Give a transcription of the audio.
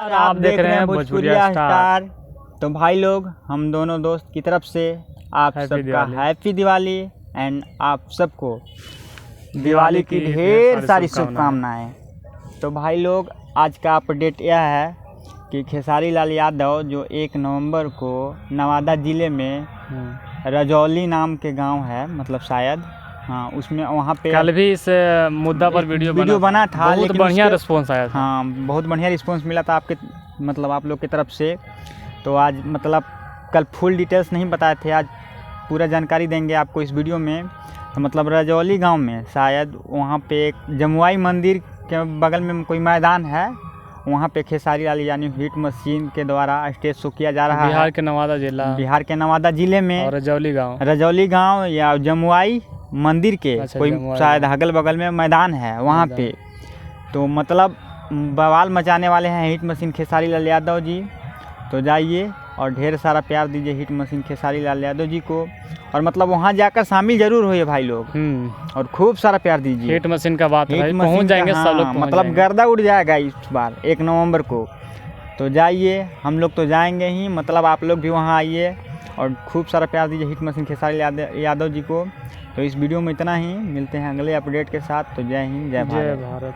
और आप देख रहे हैं भोजपुरिया स्टार। तो भाई लोग, हम दोनों दोस्त की तरफ से आप सबका हैप्पी दिवाली एंड आप सबको दिवाली की ढेर सारी शुभकामनाएं। तो भाई लोग, आज का अपडेट यह है कि खेसारी लाल यादव जो 1 नवंबर को नवादा ज़िले में रजौली नाम के गांव है, मतलब शायद हाँ, उसमें वहाँ पे कल भी इस मुद्दा पर वीडियो बना था, बहुत बढ़िया रिस्पॉन्स आया था। हाँ, बहुत बढ़िया रिस्पॉन्स मिला था आपके, मतलब आप लोग की तरफ से। तो आज मतलब कल फुल डिटेल्स नहीं बताए थे, आज पूरा जानकारी देंगे आपको इस वीडियो में। तो मतलब रजौली गांव में शायद वहाँ पे एक जमुआई मंदिर के बगल में कोई मैदान है, वहाँ पे खेसारी लाल यानी हिट मशीन के द्वारा स्टेज शो किया जा रहा है। बिहार के नवादा जिले में और रजौली गांव या जमुआई मंदिर के कोई शायद अगल बगल में मैदान है वहाँ पे। तो मतलब बवाल मचाने वाले हैं हिट मशीन खेसारी लाल यादव जी। तो जाइए और ढेर सारा प्यार दीजिए हिट मशीन खेसारी लाल यादव जी को, और मतलब वहाँ जाकर शामिल जरूर होइए भाई लोग, और खूब सारा प्यार दीजिए। हिट मशीन का बात है, पहुँच जाएंगे सब लोग, मतलब गर्दा उड़ जाएगा इस बार 1 नवंबर को। तो जाइए, हम लोग तो जाएंगे ही, मतलब आप लोग भी वहाँ आइए और खूब सारा प्यार दीजिए हिट मशीन खेसारी यादव जी को। तो इस वीडियो में इतना ही, मिलते हैं अगले अपडेट के साथ। तो जय हिंद, जय भारत।